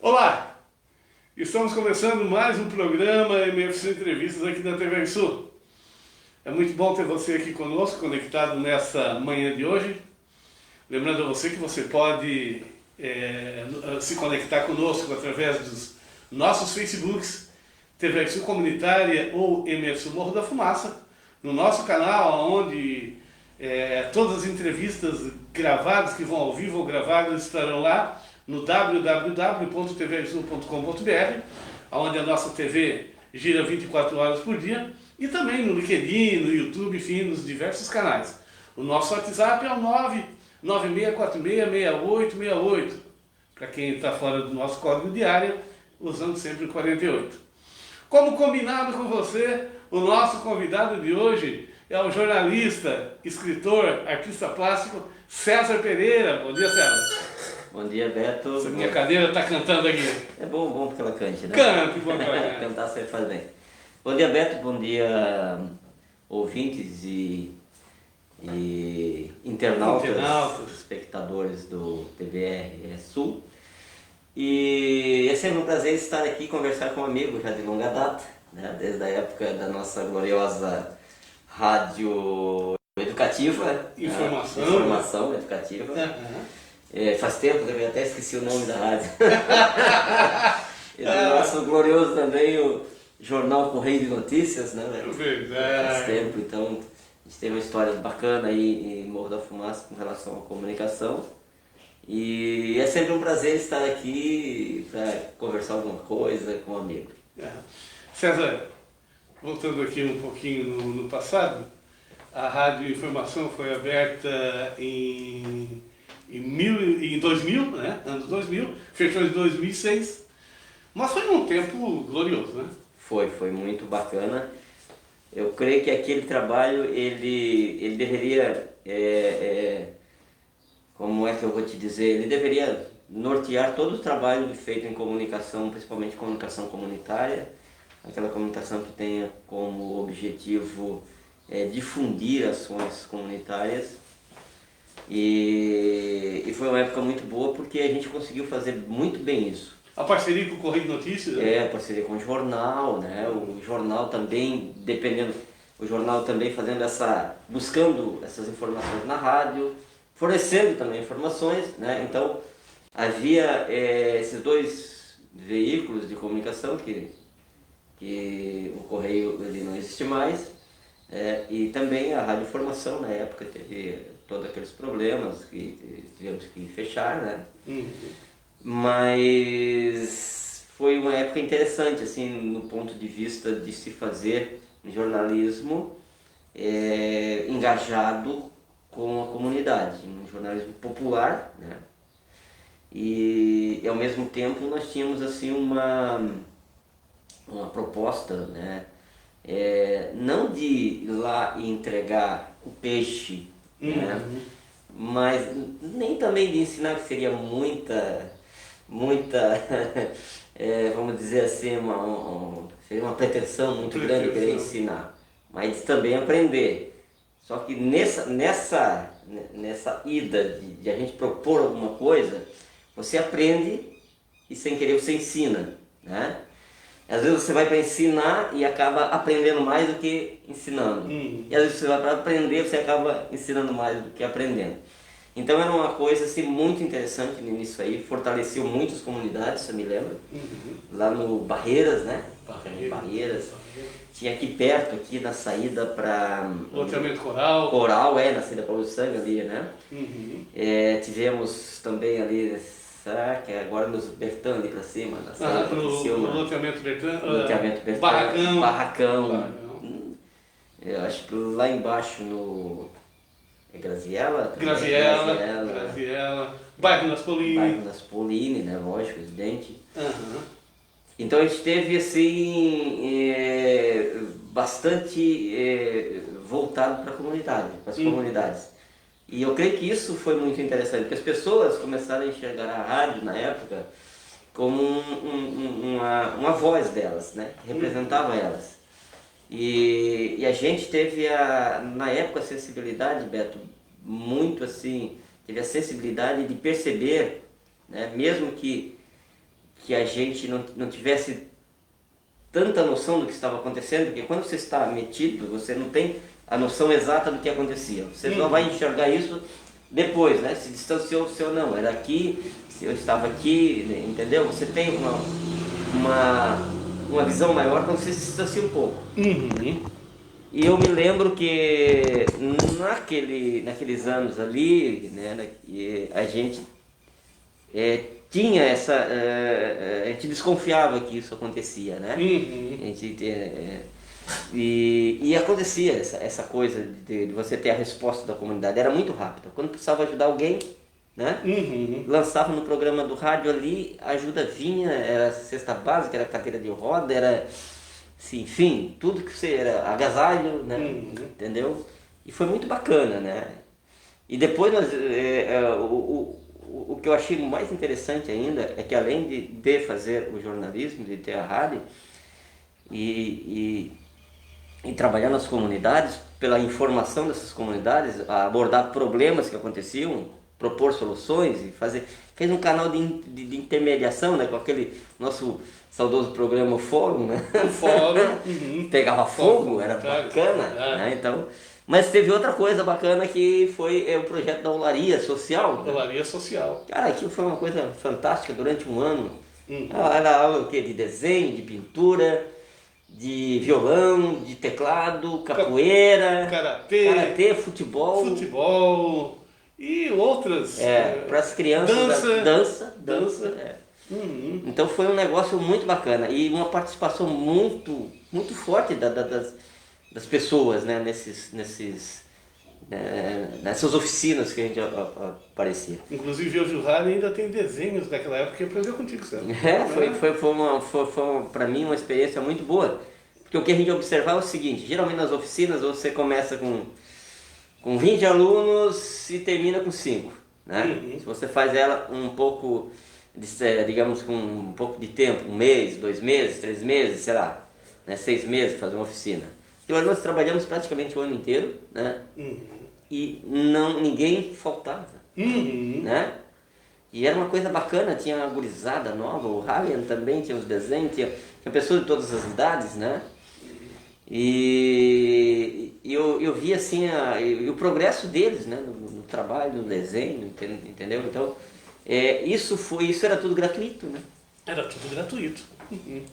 Olá, estamos começando mais um programa MFC Entrevistas aqui da TV Sul. É muito bom ter você aqui conosco, conectado nessa manhã de hoje. Lembrando a você que você pode se conectar conosco através dos nossos Facebooks, TV Sul Comunitária ou MFC Morro da Fumaça, no nosso canal, onde todas as entrevistas gravadas, que vão ao vivo ou gravadas, estarão lá no www.tvsul.com.br, onde a nossa TV gira 24 horas por dia, e também no LinkedIn, no YouTube, enfim, nos diversos canais. O nosso WhatsApp é o 996466868, para quem está fora do nosso código de área, usando sempre o 48. Como combinado com você, o nosso convidado de hoje é o jornalista, escritor, artista plástico César Pereira. Bom dia, César. Bom dia, Beto. Essa minha cadeira está cantando aqui. É bom que ela cante, né? Cante, bom trabalho. Cantar sempre faz bem. Bom dia, Beto. Bom dia, ouvintes e internautas, espectadores do TVR Sul. E é sempre um prazer estar aqui e conversar com um amigo já de longa data, né? Desde a época da nossa gloriosa rádio educativa. Informação educativa. Faz tempo que eu até esqueci o nome da rádio. E do nosso glorioso também, o Jornal Correio de Notícias, né? Faz tempo, então a gente teve uma história bacana aí em Morro da Fumaça com relação à comunicação. E é sempre um prazer estar aqui para conversar alguma coisa com um amigo. César, voltando aqui um pouquinho no passado, a Rádio Informação foi aberta em 2000, né? Anos 2000, fechou em 2006, mas foi um tempo glorioso, né? Foi muito bacana. Eu creio que aquele trabalho, ele deveria, como é que eu vou te dizer, ele deveria nortear todo o trabalho feito em comunicação, principalmente comunicação comunitária, aquela comunicação que tenha como objetivo difundir ações comunitárias. E foi uma época muito boa porque a gente conseguiu fazer muito bem isso. A parceria com o Correio de Notícias? A parceria com o jornal, né? O jornal também, o jornal também buscando essas informações na rádio, fornecendo também informações, né? Então havia esses dois veículos de comunicação que o Correio ele não existe mais, e também a Rádio Informação na época teve todos aqueles problemas que tivemos que fechar, né? Mas foi uma época interessante, assim, no ponto de vista de se fazer jornalismo engajado com a comunidade, um jornalismo popular, né? E ao mesmo tempo nós tínhamos assim uma proposta, né? Não de ir lá e entregar o peixe, né? Mas nem também de ensinar, que seria muita vamos dizer assim, seria uma pretensão muito grande querer ensinar, mas também aprender. Só que nessa ida de a gente propor alguma coisa, você aprende e sem querer você ensina, né? Às vezes você vai para ensinar e acaba aprendendo mais do que ensinando. E às vezes você vai para aprender e você acaba ensinando mais do que aprendendo. Então era uma coisa assim, muito interessante no início aí, fortaleceu muitas comunidades, você me lembra? Lá no Barreiras, né? Barreiras. Tinha aqui perto, aqui na saída para... Loteamento Coral. Coral, na saída para o Sangue ali, né? Tivemos também ali... que é agora nos Bertã ali pra cima, na saída no loteamento Bertã, Barracão. Eu acho que lá embaixo no Graziella, Bairro das Polini, né, lógico, evidente. Então a gente teve assim bastante voltado para a comunidade, para as comunidades. E eu creio que isso foi muito interessante, porque as pessoas começaram a enxergar a rádio na época como uma voz delas, né? Que representava elas. E a gente teve, na época, a sensibilidade, Beto, muito assim, teve a sensibilidade de perceber, né? Mesmo que que a gente não tivesse tanta noção do que estava acontecendo, porque quando você está metido, você não tem a noção exata do que acontecia. Você só vai enxergar isso depois, né? Se distanciou, se ou não. Era aqui, se eu estava aqui, né? Entendeu? Você tem uma visão maior quando você se distancia um pouco. E eu me lembro que naqueles anos ali, né, a gente tinha a gente desconfiava que isso acontecia, né? A gente, e acontecia essa coisa de você ter a resposta da comunidade, era muito rápido. Quando precisava ajudar alguém, né? Lançava no programa do rádio ali, a ajuda vinha, era cesta básica, era cadeira de roda, era, assim, enfim, tudo que você era agasalho, né? Entendeu? E foi muito bacana, né? E depois o que eu achei mais interessante ainda é que além de fazer o jornalismo, de ter a rádio e trabalhar nas comunidades, pela informação dessas comunidades, abordar problemas que aconteciam, propor soluções e fez um canal de intermediação, né, com aquele nosso saudoso programa o Fórum, né? O Fórum. Pegava fogo, era bacana, né? Então, mas teve outra coisa bacana que foi o projeto da Olaria Social. Né? Olaria Social. Cara, aquilo foi uma coisa fantástica durante um ano. Era aula o quê? De desenho, de pintura, de violão, de teclado, capoeira, karatê, futebol e outras. Para as crianças, dança. Então foi um negócio muito bacana e uma participação muito, muito forte das pessoas, né, nessas oficinas que a gente aparecia. Inclusive hoje o rádio ainda tem desenhos daquela época que aprendeu contigo, certo? Foi para mim uma experiência muito boa, porque o que a gente observava é o seguinte: geralmente nas oficinas você começa com 20 alunos e termina com 5, né? Se você faz ela um pouco, digamos, com um pouco de tempo, 1 mês, 2 meses, 3 meses, sei lá, né, 6 meses, fazer uma oficina. E hoje nós trabalhamos praticamente o ano inteiro, né? E ninguém faltava, né? E era uma coisa bacana, tinha a gurizada nova, o Ryan também tinha os desenhos, tinha pessoas de todas as idades, né? E eu vi assim o progresso deles, né? No trabalho, no desenho, entendeu? Então, isso era tudo gratuito, né? Era tudo gratuito.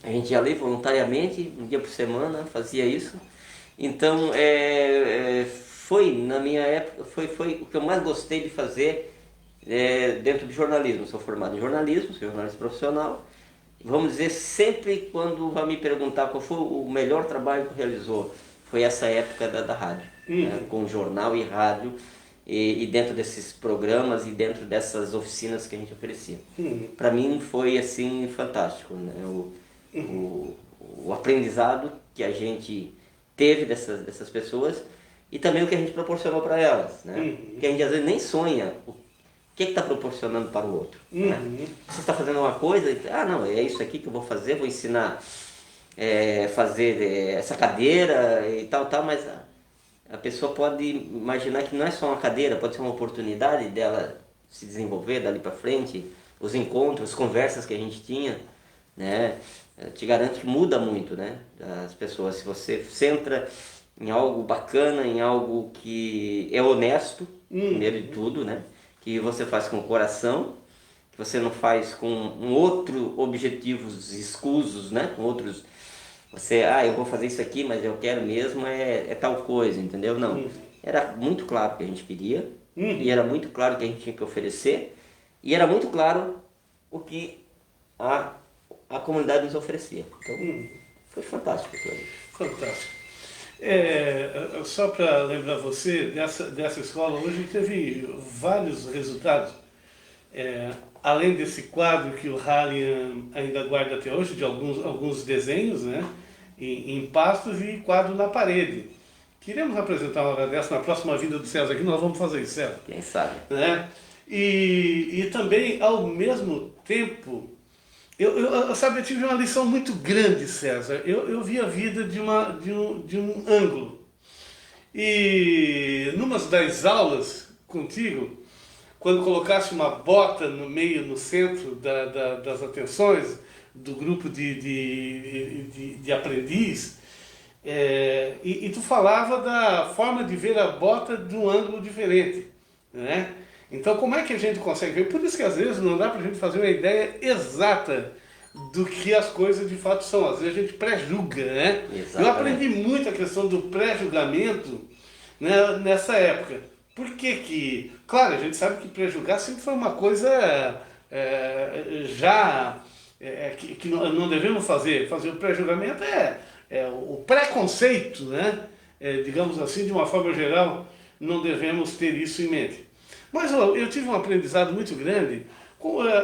A gente ia ali voluntariamente, um dia por semana, fazia isso. Então, na minha época, foi o que eu mais gostei de fazer dentro de jornalismo. Sou formado em jornalismo, sou jornalista profissional. Vamos dizer, sempre quando vai me perguntar qual foi o melhor trabalho que realizou, foi essa época da rádio, né, com jornal e rádio, e dentro desses programas e dentro dessas oficinas que a gente oferecia. Para mim foi assim fantástico, né? O aprendizado que a gente teve dessas pessoas e também o que a gente proporcionou para elas, né? Porque a gente às vezes nem sonha o que está proporcionando para o outro. Né? Você está fazendo uma coisa e não, é isso aqui que eu vou fazer, vou ensinar fazer essa cadeira e tal, mas a pessoa pode imaginar que não é só uma cadeira, pode ser uma oportunidade dela se desenvolver dali para frente, os encontros, as conversas que a gente tinha, né? Eu te garanto que muda muito, né? As pessoas, se você centra em algo bacana, em algo que é honesto, primeiro de tudo, né? Que você faz com o coração, que você não faz com objetivos escusos, né? Com outros, eu vou fazer isso aqui, mas eu quero mesmo tal coisa, entendeu? Não, era muito claro o que a gente queria, e era muito claro o que a gente tinha que oferecer, e era muito claro o que a comunidade nos oferecia. Então, foi fantástico aquilo ali. Fantástico. Só para lembrar você, dessa escola hoje teve vários resultados. Além desse quadro que o Ryan ainda guarda até hoje, de alguns desenhos, né, em pastos e quadro na parede. Queremos apresentar uma hora dessa na próxima vinda do César aqui, nós vamos fazer isso, César. Quem sabe? Né? E também, ao mesmo tempo, eu tive uma lição muito grande, César. Eu vi a vida de um ângulo. E numa das aulas contigo, quando colocasse uma bota no meio, no centro das atenções do grupo de aprendiz, e tu falava da forma de ver a bota de um ângulo diferente, né? Então, como é que a gente consegue ver? Por isso que às vezes não dá para a gente fazer uma ideia exata do que as coisas de fato são. Às vezes a gente pré-julga, né? Exatamente. Eu aprendi muito a questão do pré-julgamento, né, nessa época. Por que que... Claro, a gente sabe que pré-julgar sempre foi uma coisa que não devemos fazer. Fazer o pré-julgamento é o preconceito, né? Digamos assim, de uma forma geral, não devemos ter isso em mente. Mas eu tive um aprendizado muito grande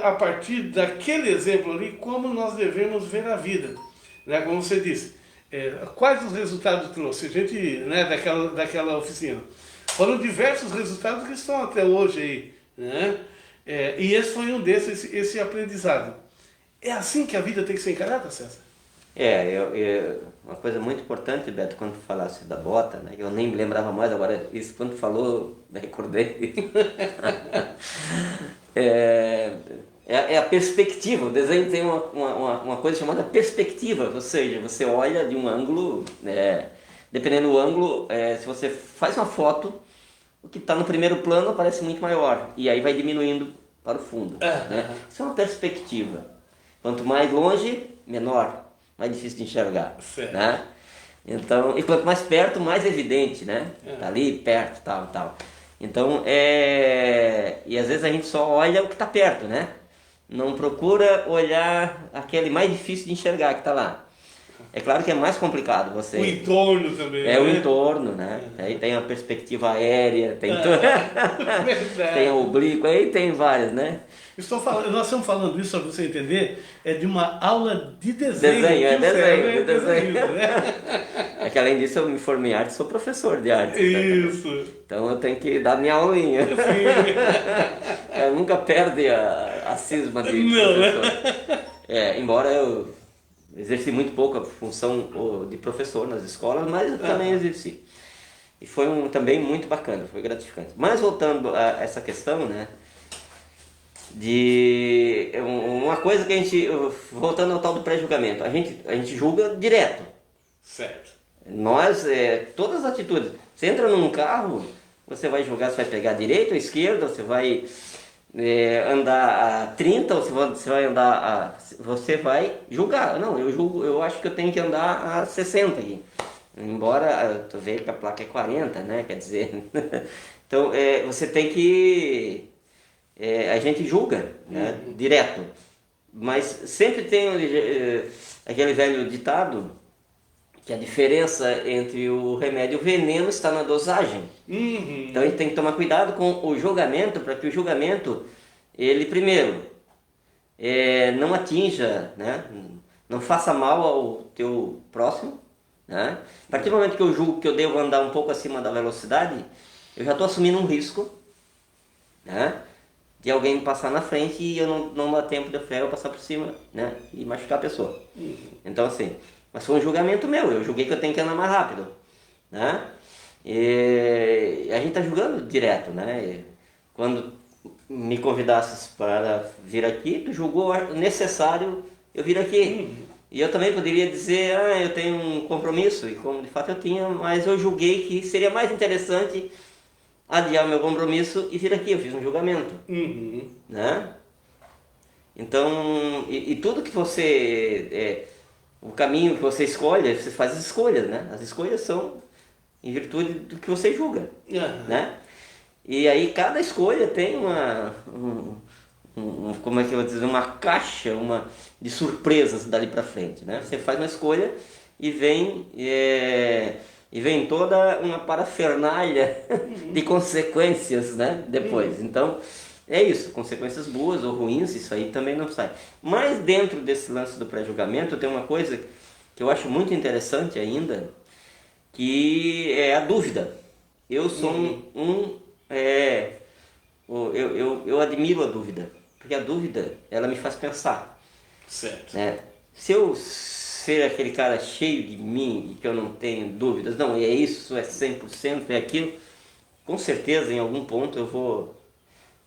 a partir daquele exemplo ali, como nós devemos ver a vida. Né? Como você disse, quais os resultados trouxe? A gente, né, daquela oficina. Foram diversos resultados que estão até hoje aí. Né? E esse foi um desses, esse aprendizado. É assim que a vida tem que ser encarada, César? Uma coisa muito importante, Beto, quando tu falasse da bota, né? Eu nem me lembrava mais, agora isso quando tu falou, me recordei. É a perspectiva, o desenho tem uma coisa chamada perspectiva, ou seja, você olha de um ângulo, dependendo do ângulo, se você faz uma foto, o que está no primeiro plano parece muito maior, e aí vai diminuindo para o fundo. Né? Isso é uma perspectiva. Quanto mais longe, menor, mais difícil de enxergar. Né? Então, e quanto mais perto, mais evidente, né? Tá ali perto, tal. Então, e às vezes a gente só olha o que está perto, né? Não procura olhar aquele mais difícil de enxergar que está lá. É claro que é mais complicado você... O entorno também, o entorno, né? Aí tem a perspectiva aérea, tem tem a oblíqua, aí tem várias, né? Nós estamos falando isso, para você entender, de uma aula de desenho. Desenho. Né? É que além disso eu me formei em arte, sou professor de arte. Isso. Então eu tenho que dar minha aulinha. Sim. Eu nunca perde a cisma de professor. Embora eu exerci muito pouco a função de professor nas escolas, mas eu também exerci. E foi também muito bacana, foi gratificante. Mas voltando a essa questão, né? De uma coisa que a gente, voltando ao tal do pré-julgamento, a gente julga direto. Certo. Nós, todas as atitudes, você entra num carro, você vai julgar se vai pegar a direita ou a esquerda, você vai andar a 30 ou você vai andar você vai julgar. Não, eu acho que eu tenho que andar a 60 aqui. Embora tu veja que a placa é 40, né? Quer dizer, então você tem que... a gente julga, né, direto, mas sempre tem aquele velho ditado que a diferença entre o remédio e o veneno está na dosagem. Então a gente tem que tomar cuidado com o julgamento, para que o julgamento, ele primeiro, não atinja, né, não faça mal ao teu próximo. Né? A partir do momento que eu julgo que eu devo andar um pouco acima da velocidade, eu já estou assumindo um risco, né, de alguém me passar na frente e eu não dá tempo de freio, eu passar por cima, né, e machucar a pessoa. Então assim, mas foi um julgamento meu, eu julguei que eu tenho que andar mais rápido, né? E a gente está julgando direto, né? E quando me convidasses para vir aqui, tu julgou necessário eu vir aqui. E eu também poderia dizer, eu tenho um compromisso, e como de fato eu tinha, mas eu julguei que seria mais interessante adiar o meu compromisso e vir aqui, eu fiz um julgamento. Né? Então, e tudo que você... o caminho que você escolhe, você faz as escolhas, né? As escolhas são em virtude do que você julga. Né? E aí cada escolha tem como é que eu vou dizer, uma caixa de surpresas dali pra frente, né? Você faz uma escolha e vem toda uma parafernália de consequências, né? Depois. Então, é isso, consequências boas ou ruins, isso aí também não sai. Mas dentro desse lance do pré-julgamento tem uma coisa que eu acho muito interessante ainda, que é a dúvida. Eu sou eu admiro a dúvida, porque a dúvida, ela me faz pensar. Certo. Né? Se eu ser aquele cara cheio de mim e que eu não tenho dúvidas, não, é isso, é 100%, é aquilo, com certeza em algum ponto eu vou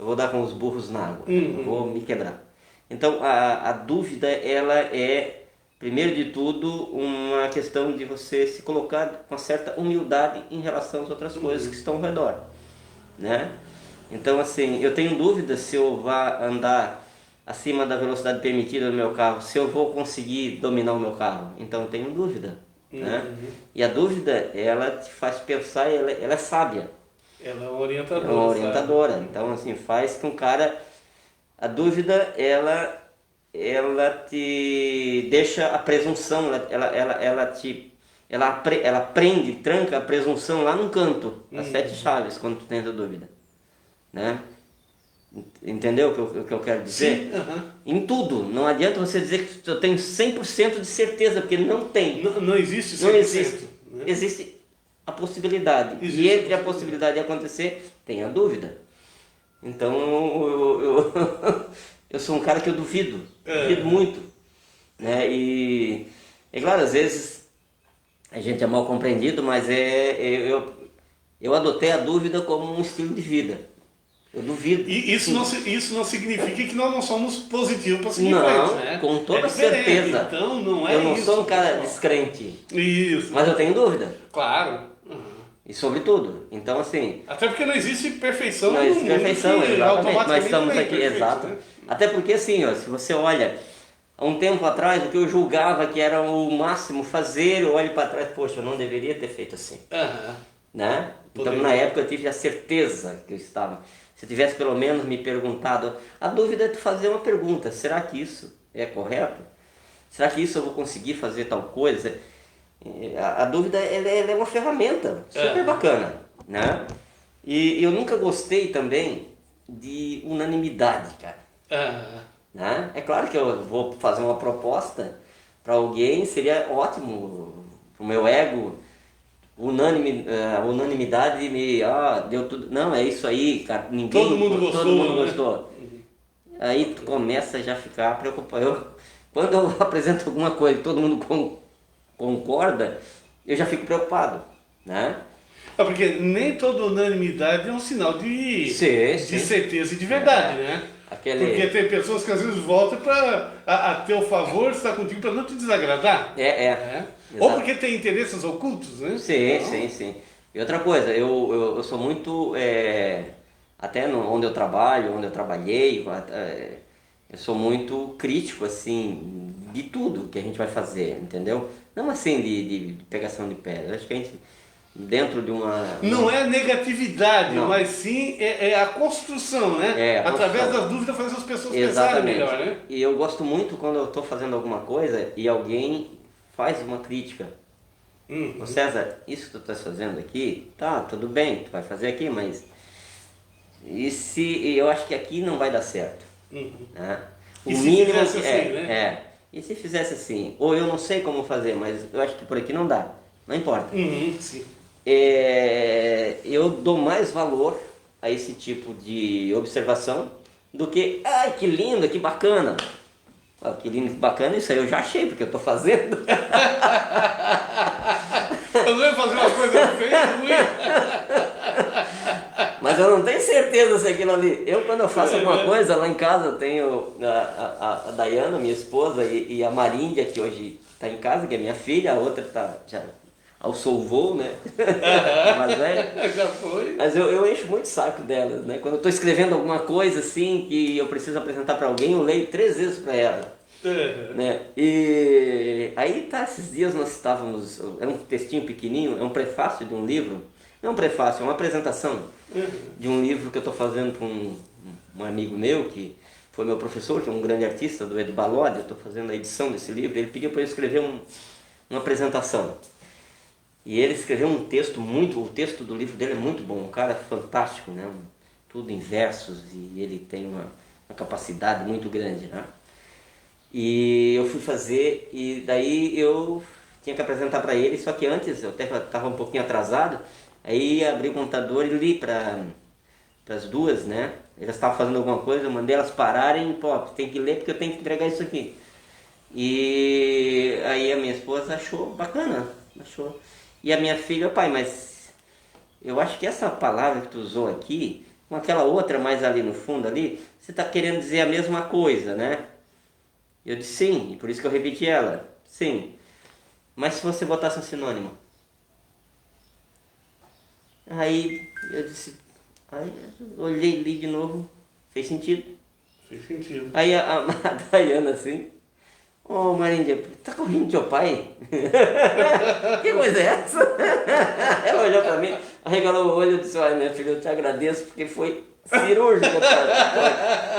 eu vou dar com os burros na água, eu vou me quebrar. Então a dúvida, ela é, primeiro de tudo, uma questão de você se colocar com certa humildade em relação às outras coisas que estão ao redor, né? Então assim, eu tenho dúvida se eu vou andar acima da velocidade permitida do meu carro, se eu vou conseguir dominar o meu carro. Então eu tenho dúvida, né? E a dúvida, ela te faz pensar, ela é sábia. Ela é uma orientadora. É uma orientadora. Então assim, faz com o cara... A dúvida, ela te deixa a presunção, ela prende, tranca a presunção lá num canto, as 7 chaves, quando tu tens a dúvida, né? Entendeu o que eu quero dizer? Sim, Em tudo, não adianta você dizer que eu tenho 100% de certeza, porque não tem. Não existe 100%. Não existe. Né? Existe a possibilidade. Existe e entre a possibilidade de acontecer, tem a dúvida. Então eu sou um cara que eu duvido muito, né? E é claro, às vezes a gente é mal compreendido, mas eu adotei a dúvida como um estilo de vida. Eu duvido. E isso não significa que nós não somos positivos para seguir não, frente, né? com toda diferente. certeza. Então não é eu não isso, sou um cara pessoal. descrente. Isso. Mas eu tenho dúvida. Claro. E sobre tudo. Então assim... Até porque não existe perfeição Não existe perfeição, exatamente. Nós estamos aqui, perfeito, exato. né? Até porque assim, ó, se você olha, há um tempo atrás, o que eu julgava que era o máximo fazer, eu olho para trás, poxa, eu não deveria ter feito assim. Né? Então Poderia. na época eu tive a certeza que eu estava. Se tivesse pelo menos me perguntado, a dúvida é tu fazer uma pergunta, será que isso é correto? Será que isso eu vou conseguir fazer tal coisa? A dúvida, ela é uma ferramenta super bacana, né? E eu nunca gostei também de unanimidade, cara. Né? É claro que eu vou fazer uma proposta para alguém, seria ótimo para o meu ego, a unanimidade deu tudo. Não, é isso aí, cara. Todo mundo gostou. Aí tu começa já a ficar preocupado. Quando eu apresento alguma coisa e todo mundo concorda, eu já fico preocupado, né? Porque nem toda unanimidade é um sinal de certeza e de verdade, né? Porque tem pessoas que às vezes voltam a teu favor, estar contigo para não te desagradar. Ou porque tem interesses ocultos, né? Sim. E outra coisa, eu sou muito, até onde eu trabalho, onde eu trabalhei, eu sou muito crítico, assim, de tudo que a gente vai fazer, entendeu? Não assim de pegação de pedra. Eu acho que a gente, dentro de uma... Não é negatividade, não. mas sim a construção, né? Através das dúvidas fazer as pessoas pensarem melhor, né? E eu gosto muito quando eu estou fazendo alguma coisa e alguém faz uma crítica. Ô César, isso que tu estás fazendo aqui, tá, tudo bem, tu vai fazer aqui, mas... eu acho que aqui não vai dar certo. Né? O e se mínimo fizesse assim, né? E se fizesse assim? Ou eu não sei como fazer, mas eu acho que por aqui não dá. Não importa. Sim. Eu dou mais valor a esse tipo de observação do que, ai, que lindo, que bacana. Que lindo, que bacana, isso aí eu já achei, porque eu estou fazendo. Eu não ia fazer uma coisa feia, ruim. Mas eu não tenho certeza se aquilo ali... Quando eu faço alguma coisa, lá em casa eu tenho a Dayana, minha esposa, e a Maríndia, que hoje está em casa, que é minha filha, a outra está já ao solvou, né? Mais velha. Já foi. Mas eu encho muito o saco delas, né? Quando eu estou escrevendo alguma coisa assim, que eu preciso apresentar para alguém, eu leio 3 vezes para ela. Né? E aí tá, esses dias nós estávamos, é um textinho pequenininho, é um prefácio de um livro, não é um prefácio, é uma apresentação de um livro que eu estou fazendo para um amigo meu, que foi meu professor, que é um grande artista, do Ed Balodi. Eu estou fazendo a edição desse livro. Ele pediu para eu escrever uma apresentação, e ele escreveu um texto o texto do livro dele é muito bom, um cara fantástico, né? Tudo em versos, e ele tem uma capacidade muito grande, né? E eu fui fazer, e daí eu tinha que apresentar para ele, só que antes eu até estava um pouquinho atrasado, aí abri o computador e li para as duas, né? Elas estavam fazendo alguma coisa, eu mandei elas pararem, pô, tem que ler porque eu tenho que entregar isso aqui. E aí a minha esposa achou bacana, E a minha filha, pai, mas eu acho que essa palavra que tu usou aqui, com aquela outra mais ali no fundo ali, você está querendo dizer a mesma coisa, né? Eu disse sim, e por isso que eu repeti ela. Sim. Mas se você botasse um sinônimo? Aí eu disse, aí eu olhei ali de novo, fez sentido. Fez sentido. Aí a Dayana assim, ô Marindia, tá correndo teu pai? Que coisa é essa? Ela olhou pra mim, arregalou o olho e disse, olha minha filha, eu te agradeço porque foi cirúrgica.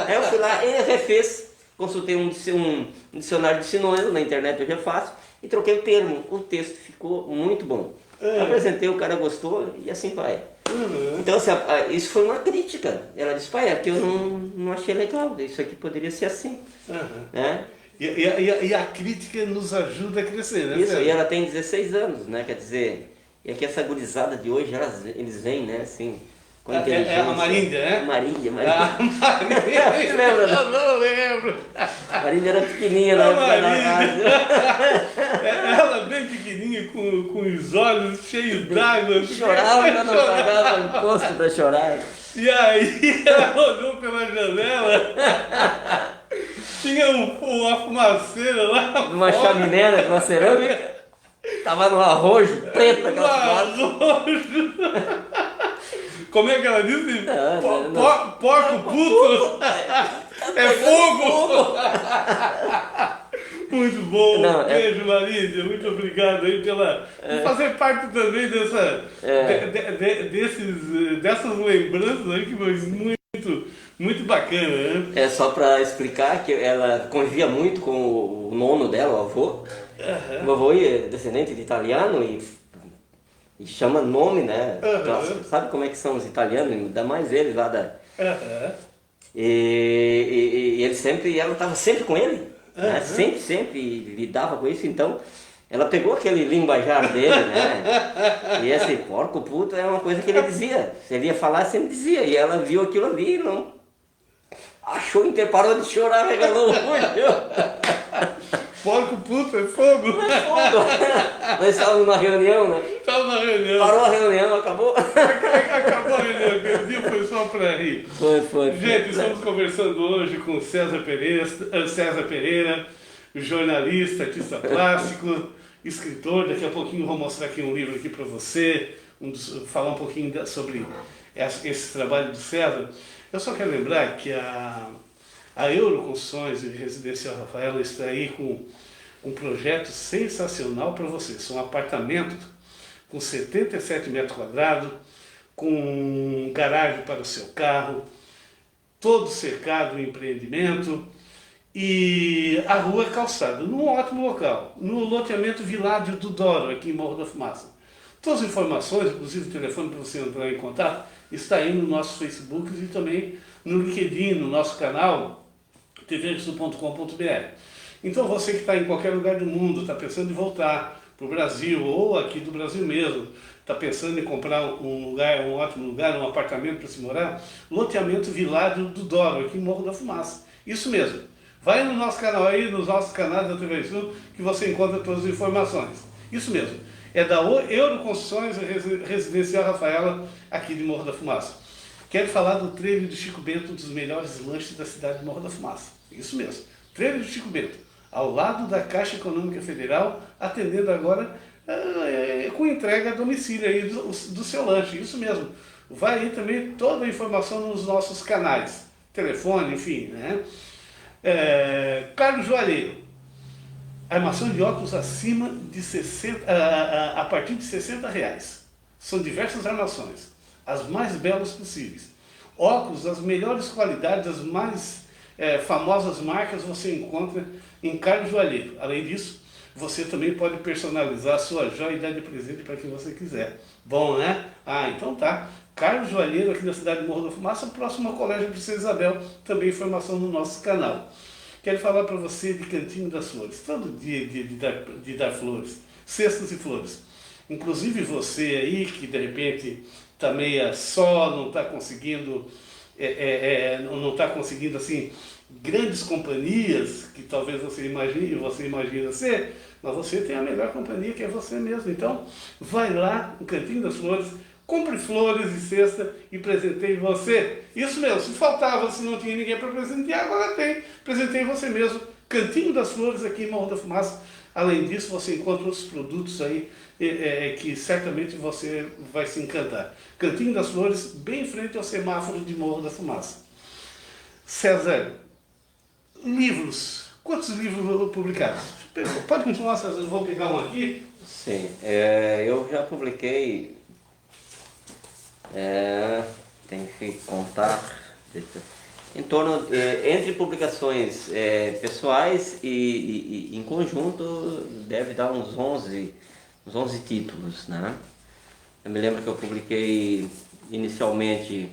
Aí eu fui lá e refez, consultei um dicionário de sinônimos na internet, eu já faço, e troquei o termo, o texto ficou muito bom. Apresentei, o cara gostou e assim vai. Então assim, isso foi uma crítica. Ela disse, pai, é que eu não achei legal, isso aqui poderia ser assim. Né? E a crítica nos ajuda a crescer, né? Isso, e ela tem 16 anos, né? Quer dizer, e aqui essa gurizada de hoje, eles vêm, né, assim, com inteligência. É a Maríndia, né? Maríndia. A Maríndia. Você lembra? Eu não lembro. A Maríndia era pequenininha na época da rádio. Ela bem pequenininha, com os olhos cheios d'água. Chorava quando eu pagava o imposto pra chorar. E aí ela olhou pela janela, tinha uma fumaceira lá. Numa chaminé, né, com uma cerâmica. Tava no arrojo, preto aquela fumaça. Como é que ela disse? Não. Porco puto. É fogo. Muito bom. Beijo, Marília. Muito obrigado aí por fazer parte também dessas lembranças aí que foi muito bacana, né? É só para explicar que ela convivia muito com o nono dela, o avô. O avô é descendente de italiano e chama nome, né? Sabe como é que são os italianos? Ainda mais eles lá da... E ele sempre, ela estava sempre com ele, né? Sempre lidava com isso, então ela pegou aquele linguajar dele, né? E esse porco puto é uma coisa que ele dizia, se ele ia falar, sempre dizia, e ela viu aquilo ali e não achou, parou de chorar, regalou o olho. Porco puto, é fogo. É fogo. Nós estávamos numa reunião, né? Estava na reunião. Parou a reunião, acabou. Acabou a reunião, aquele dia foi só para rir. Foi. Gente, estamos conversando hoje com César Pereira, jornalista, artista plástico, escritor. Daqui a pouquinho vou mostrar aqui um livro aqui para você, falar um pouquinho sobre esse trabalho do César. Eu só quero lembrar que a Euroconstruções e Residencial Rafaela está aí com um projeto sensacional para você. São apartamentos com 77 metros quadrados, com garagem para o seu carro, todo cercado em empreendimento e a rua calçada, num ótimo local, no loteamento Viládio do Doro, aqui em Morro da Fumaça. Todas as informações, inclusive o telefone para você entrar em contato, está aí no nosso Facebook e também no LinkedIn, no nosso canal tvexu.com.br. Então você que está em qualquer lugar do mundo, está pensando em voltar para o Brasil ou aqui do Brasil mesmo, está pensando em comprar um ótimo lugar, um apartamento para se morar, loteamento Viládio do Doro, aqui em Morro da Fumaça. Isso mesmo. Vai no nosso canal aí, nos nossos canais da TV Sul, que você encontra todas as informações. Isso mesmo. É da Euroconstruções Residencial Rafaela, aqui de Morro da Fumaça. Quero falar do Trailer do Chico Bento, um dos melhores lanches da cidade de Morro da Fumaça. Isso mesmo, Trailer do Chico Bento, ao lado da Caixa Econômica Federal, atendendo agora com entrega a domicílio aí do seu lanche. Isso mesmo. Vai aí também toda a informação nos nossos canais, telefone, enfim, né? Carlos Joalheiro, armação de óculos acima de 60, a partir de R$60. São diversas armações, as mais belas possíveis. Óculos das melhores qualidades, as mais famosas marcas você encontra em Carlos Joalheiro. Além disso, você também pode personalizar a sua joia e dar de presente para quem você quiser. Bom, né? Então tá. Carlos Joalheiro, aqui na cidade de Morro da Fumaça, próximo ao Colégio Princesa Isabel, também informação no nosso canal. Quero falar para você de Cantinho das Flores, todo dia de dar flores, cestas e flores. Inclusive você aí que de repente está meia só, não está conseguindo, assim, grandes companhias que talvez você imagina ser, mas você tem a melhor companhia que é você mesmo. Então vai lá no Cantinho das Flores, compre flores e cesta e presenteie você. Isso mesmo, se faltava, se não tinha ninguém para presentear, agora tem. Presenteie você mesmo. Cantinho das Flores aqui em Morro da Fumaça. Além disso, você encontra outros produtos aí que certamente você vai se encantar. Cantinho das Flores, bem em frente ao semáforo de Morro da Fumaça. César, livros. Quantos livros publicados? Pode continuar, César, eu vou pegar um aqui. Sim, eu já publiquei, tem que contar, em torno, entre publicações pessoais e em conjunto, deve dar uns 11 títulos, né? Eu me lembro que eu publiquei inicialmente,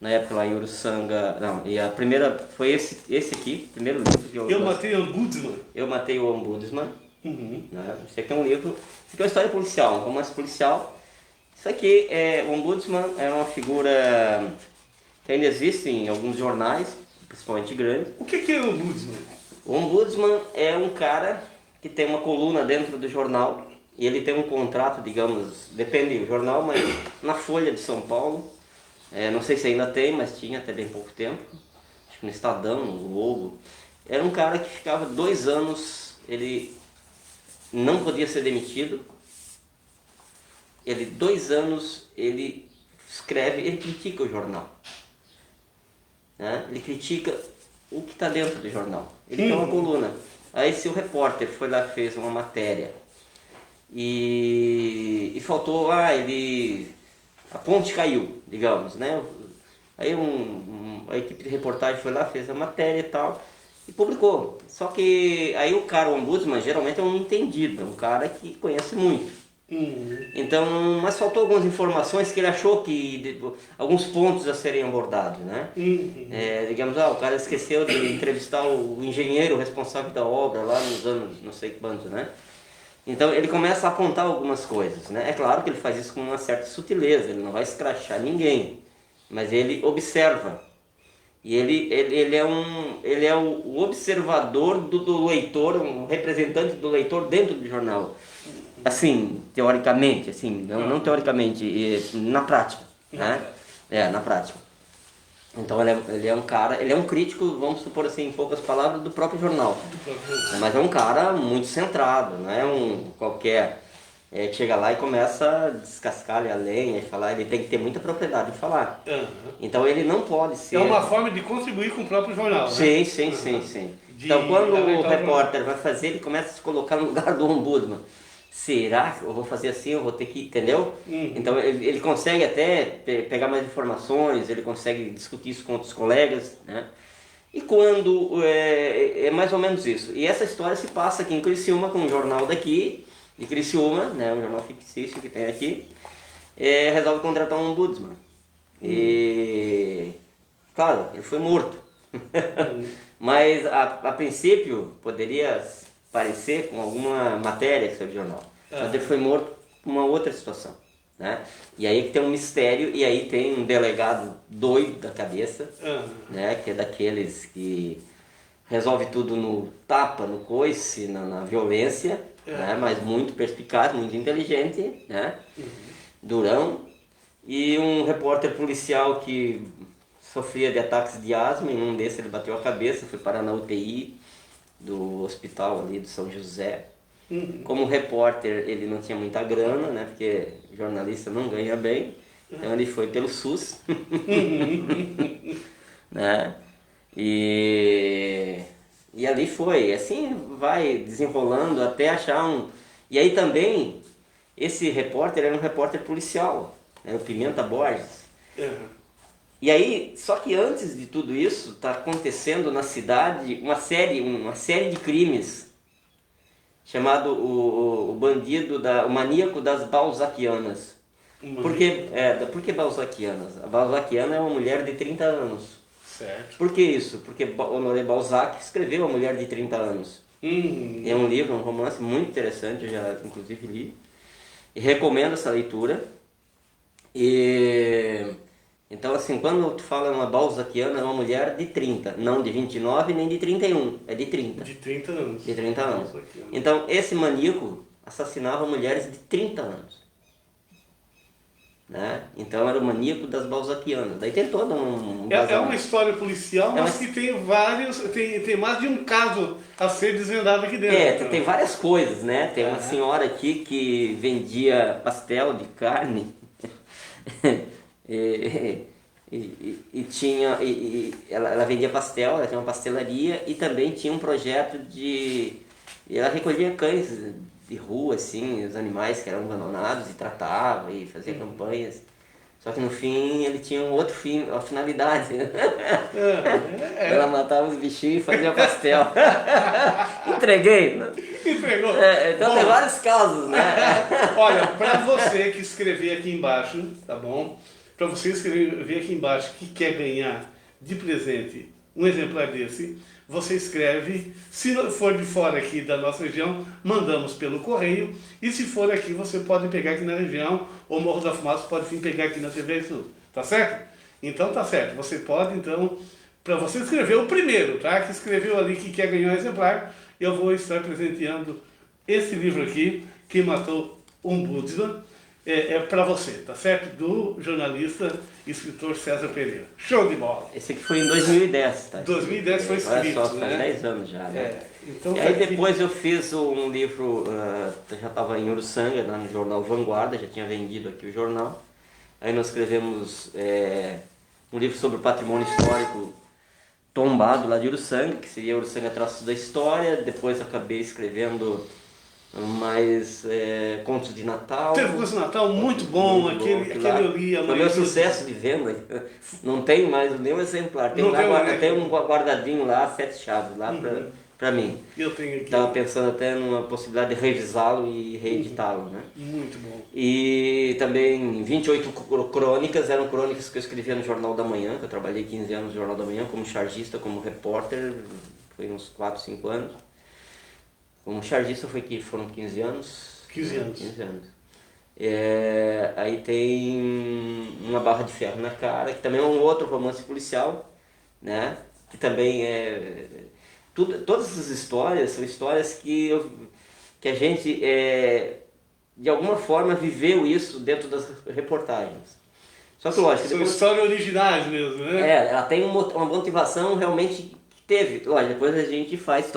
na época lá em Uruçanga, não, e a primeira foi esse aqui, primeiro livro que Eu matei o Ombudsman. Eu matei o Ombudsman. Uhum. Né? Esse aqui é um livro, isso aqui é uma história policial, um romance policial. Isso aqui, o Ombudsman é uma figura que ainda existe em alguns jornais, principalmente grandes. O que é o Ombudsman? O Ombudsman é um cara que tem uma coluna dentro do jornal e ele tem um contrato, digamos, depende do jornal, mas na Folha de São Paulo, não sei se ainda tem, mas tinha até bem pouco tempo, acho que no Estadão, no Globo. Era um cara que ficava 2 anos, ele não podia ser demitido. 2 anos, ele escreve, ele critica o jornal. Né? Ele critica o que está dentro do jornal. Ele tem uma coluna. Aí se o repórter foi lá e fez uma matéria e faltou, a ponte caiu, digamos, né? Aí a equipe de reportagem foi lá, fez a matéria e tal, e publicou. Só que aí o cara, o Ombudsman, geralmente é um entendido, um cara que conhece muito. Então, mas faltou algumas informações que ele achou que alguns pontos a serem abordados, né? Digamos, o cara esqueceu de entrevistar o engenheiro responsável da obra lá nos anos não sei quantos, né? Então ele começa a apontar algumas coisas, né? É claro que ele faz isso com uma certa sutileza, ele não vai escrachar ninguém, mas ele observa. E ele é o observador do leitor, um representante do leitor dentro do jornal. Assim, teoricamente, assim, não teoricamente, na prática, né? Na prática. Então ele é um cara, ele é um crítico, vamos supor assim, em poucas palavras, do próprio jornal. Mas é um cara muito centrado, não é um qualquer que chega lá e começa a descascar a lenha e falar, ele tem que ter muita propriedade de falar. Então ele não pode ser... É uma forma de contribuir com o próprio jornal, né? Sim. Então quando o repórter vai fazer, ele começa a se colocar no lugar do Ombudsman. Será que eu vou fazer assim, eu vou ter que, entendeu? Então ele consegue até pegar mais informações, ele consegue discutir isso com outros colegas, né? E quando, é mais ou menos isso. E essa história se passa aqui em Criciúma, com um jornal daqui, de Criciúma, né? Um jornal fictício que tem aqui, resolve contratar um ombudsman. E, claro, ele foi morto. Mas a princípio poderia parecer com alguma matéria que saiu do jornal. Mas ele foi morto por uma outra situação, né? E aí que tem um mistério, e aí tem um delegado doido da cabeça, né? Que é daqueles que resolve tudo no tapa, no coice, na violência, né? Mas muito perspicaz, muito inteligente, né? Durão. E um repórter policial que sofria de ataques de asma, em um desses ele bateu a cabeça, foi parar na UTI do hospital ali do São José. Como repórter ele não tinha muita grana, né? Porque jornalista não ganha bem, então ele foi pelo SUS. Né? E ali foi, assim vai desenrolando até achar um... E aí também, esse repórter era um repórter policial, né? O Pimenta Borges. E aí, só que antes de tudo isso, está acontecendo na cidade uma série de crimes, chamado o maníaco das Balzaquianas. Por que Balzaquianas? A Balzaquiana é uma mulher de 30 anos. Certo. Por que isso? Porque Honoré Balzac escreveu A Mulher de 30 Anos. É um livro, um romance muito interessante, eu já inclusive li. E recomendo essa leitura. Então, assim, quando tu fala uma balzaquiana, é uma mulher de 30, não de 29 nem de 31, é de 30. De 30 anos. De 30 anos. Então, esse maníaco assassinava mulheres de 30 anos. né? Então era o maníaco das balzaquianas. Daí tem todo um É uma história policial, mas que tem vários, tem mais de um caso a ser desvendado aqui dentro. É, Então. tem várias coisas, né? Tem uma senhora aqui que vendia pastel de carne e, ela vendia pastel, ela tinha uma pastelaria e também tinha um projeto de... Ela recolhia cães de rua, assim, os animais que eram abandonados e tratava e fazia campanhas. Só que no fim ele tinha um outro fim, uma finalidade. Ela matava os bichinhos e fazia pastel. Entreguei. Entregou. Então Bom, tem vários casos, né? olha, para você que escrever aqui embaixo, tá bom? Para você escrever aqui embaixo que quer ganhar de presente um exemplar desse, você escreve. Se não for de fora aqui da nossa região, mandamos pelo correio. E se for aqui, você pode pegar aqui na região, ou Morro da Fumaça pode vir pegar aqui na TV Sul. Tá certo? Então tá certo. Você pode, então, para você escrever o primeiro, tá? Que escreveu ali que quer ganhar um exemplar, eu vou estar presenteando esse livro aqui, Quem Matou um Buddha, é para você, tá certo? Do jornalista e escritor César Pereira. Show de bola! Esse aqui foi em 2010, tá? 2010 foi Olha escrito, só, faz né? 10 anos já, né? Então E tá aí aqui. depois eu fiz um livro, já estava em Uruçanga, lá no jornal Vanguarda, já tinha vendido aqui o jornal. Aí nós escrevemos um livro sobre o patrimônio histórico tombado lá de Uruçanga, que seria Uruçanga Traços da História. Depois acabei escrevendo mais contos de Natal. Teve um curso de Natal muito bom, aquele eu li a Foi meu sucesso de venda. Não tem mais nenhum exemplar. Tem, Não tem, lá, né? tem um guardadinho lá, 7 chaves lá para mim. Eu tenho aqui. Estava pensando até numa possibilidade de revisá-lo e reeditá-lo, né? Muito bom. E também 28 crônicas, eram crônicas que eu escrevia no Jornal da Manhã, que eu trabalhei 15 anos no Jornal da Manhã como chargista, como repórter, foi uns 4, 5 anos. Como chargista foram 15 anos. 15 anos. 15 anos. Aí tem Uma Barra de Ferro na Cara, que também é um outro romance policial, né? Que também todas essas histórias são histórias que a gente, de alguma forma, viveu isso dentro das reportagens. Só que, lógico... São histórias originais mesmo, né? Ela tem uma motivação realmente... Teve, lógico, depois a gente faz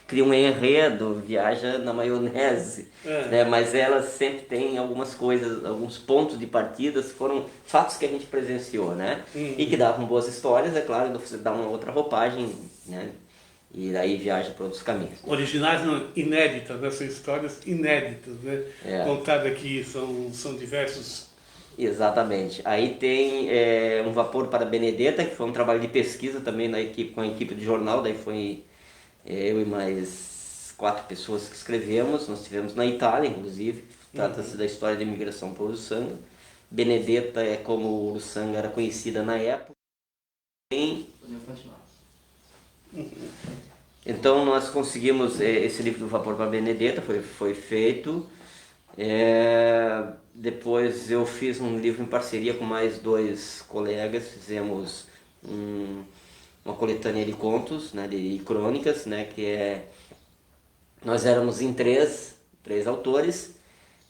cria um enredo, viaja na maionese, né? Mas ela sempre tem algumas coisas, alguns pontos de partidas, foram fatos que a gente presenciou, né? E que davam boas histórias, é claro, você dá uma outra roupagem, né? E daí viaja para outros caminhos. Originais não, inéditas, né? São histórias inéditas, né? Contadas aqui, são diversos... Exatamente. Aí tem Um Vapor para Benedetta, que foi um trabalho de pesquisa também com a equipe de jornal, daí foi eu e mais 4 pessoas que escrevemos, nós estivemos na Itália, inclusive, trata-se da história da imigração para Uruçanga. Benedetta é como Uruçanga era conhecida na época. Então nós conseguimos esse livro do Vapor para Benedetta, foi feito. Depois eu fiz um livro em parceria com mais 2 colegas, fizemos uma coletânea de contos, né, de crônicas, né, nós éramos em três autores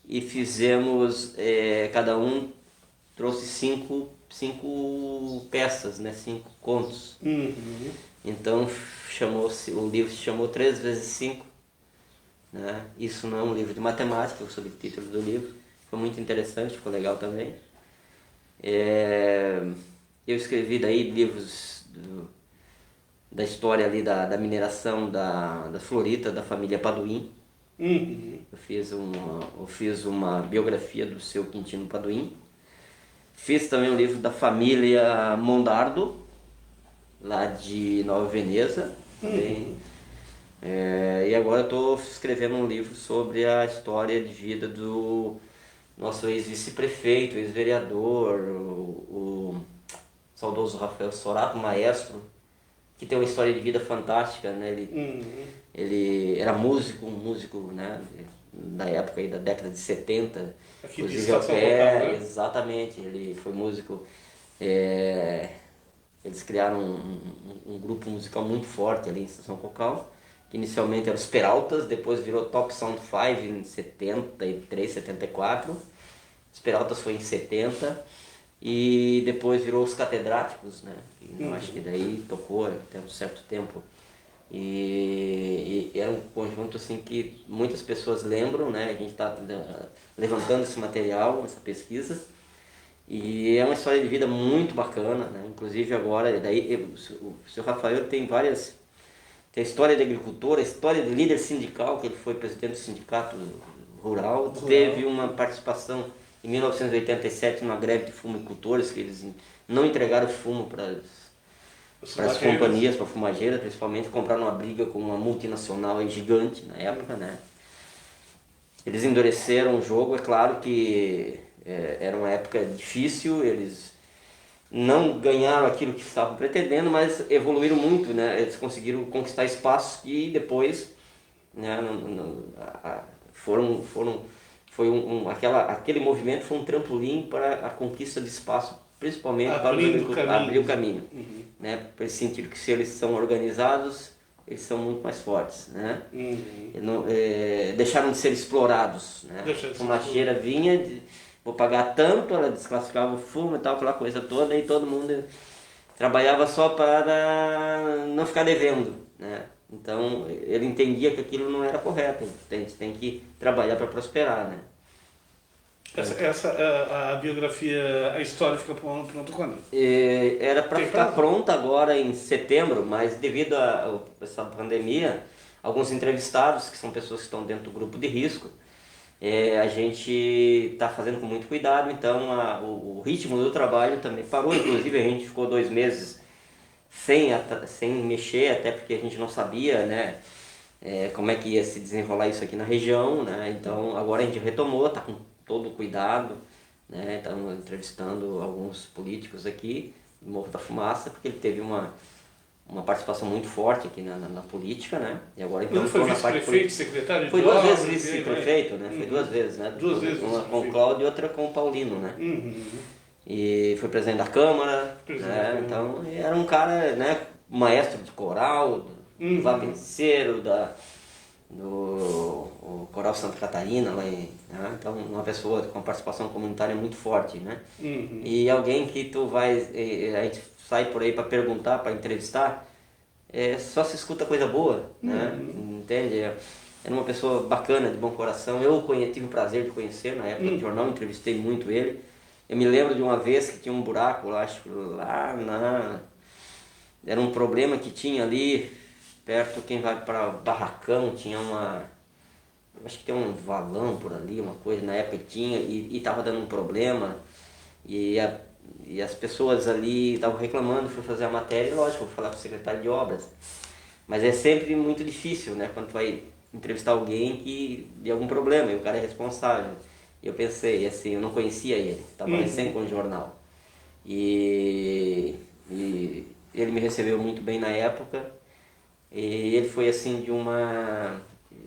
e fizemos, cada um trouxe 5 peças, né, 5 contos. Então o livro se chamou 3 vezes 5. Né? Isso não é um livro de matemática, o subtítulo do livro. Foi muito interessante, ficou legal também. Eu escrevi daí livros da história ali da mineração da fluorita da família Paduim. Eu fiz uma biografia do seu Quintino Paduim. Fiz também um livro da família Mondardo, lá de Nova Veneza. Também. E agora eu estou escrevendo um livro sobre a história de vida do nosso ex-vice-prefeito, ex-vereador, o saudoso Rafael Sorato, maestro, que tem uma história de vida fantástica, né? Ele era músico, né? Da época aí, da década de 70. Aqui de Estação Cocal, né? Exatamente, ele foi músico. Eles criaram um grupo musical muito forte ali em Estação Cocal, que inicialmente eram os Peraltas, depois virou Top Sound 5 em 73, 74, Os Peraltas foi em 70 e depois virou os Catedráticos, né? E eu acho que daí tocou até um certo tempo. E era um conjunto assim que muitas pessoas lembram, né? A gente está levantando esse material, essa pesquisa. E é uma história de vida muito bacana, né? Inclusive agora, daí o seu Rafael tem várias... Tem a história de agricultor, a história de líder sindical, que ele foi presidente do sindicato rural. Teve uma participação em 1987 numa greve de fumicultores, que eles não entregaram fumo para as companhias, para a fumageira, principalmente, compraram uma briga com uma multinacional gigante na época, né? Eles endureceram o jogo, é claro que era uma época difícil, eles não ganharam aquilo que estavam pretendendo, mas evoluíram muito, né? Eles conseguiram conquistar espaços e depois, né, aquele movimento foi um trampolim para a conquista de espaço, principalmente para os agricultores, abrir o caminho, né? Para eles sentirem que se eles são organizados, eles são muito mais fortes, né? Deixaram de ser explorados, né? A fumaceira vinha, vou pagar tanto, ela desclassificava o fumo e tal, aquela coisa toda, e todo mundo trabalhava só para não ficar devendo, né? Então ele entendia que aquilo não era correto, a gente tem que trabalhar para prosperar, né? A biografia, a história fica pronta quando? Era para ficar pronta agora em setembro, mas devido a essa pandemia, alguns entrevistados, que são pessoas que estão dentro do grupo de risco, a gente está fazendo com muito cuidado, então o ritmo do trabalho também parou, inclusive a gente ficou 2 meses sem mexer, até porque a gente não sabia, né, como é que ia se desenrolar isso aqui na região, né? Então agora a gente retomou, está com todo o cuidado, né? Estamos entrevistando alguns políticos aqui no Morro da Fumaça, porque ele teve uma participação muito forte aqui na política, né? E agora então foi vice-prefeito, secretário de Foi 2 vezes vice-prefeito, né? Foi 2 vezes, né? 2 vezes. Uma com o Cláudio e outra com o Paulino, né? E foi presidente da Câmara, né? Então era um cara, né? Maestro de coral, do Vapenseiro, do Coral Santa Catarina, né? Então uma pessoa com participação comunitária muito forte, né? E alguém que tu vai, a gente sai por aí para perguntar, para entrevistar, só se escuta coisa boa, né? Entende? Era uma pessoa bacana, de bom coração. Eu tive o prazer de conhecer na época do jornal, entrevistei muito ele. Eu me lembro de uma vez que tinha um buraco, acho que era um problema que tinha ali, perto, quem vai para Barracão, tinha acho que tem um valão por ali, uma coisa, na época tinha, e estava dando um problema, e as pessoas ali estavam reclamando, fui fazer a matéria, e lógico, vou falar com o secretário de obras. Mas é sempre muito difícil, né, quando tu vai entrevistar alguém que de algum problema, e o cara é responsável. E eu pensei, assim, eu não conhecia ele, estava recém com o jornal. E ele me recebeu muito bem na época, e ele foi assim de uma...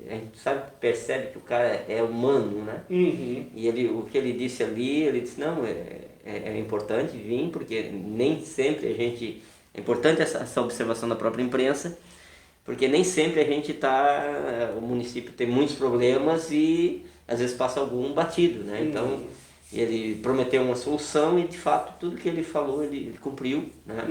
A gente percebe que o cara é humano, né? E o que ele disse ali, ele disse, não, é importante vir, porque nem sempre a gente... É importante essa observação da própria imprensa, porque nem sempre a gente o município tem muitos problemas e às vezes passa algum batido, né? Então ele prometeu uma solução e de fato tudo que ele falou ele cumpriu, né?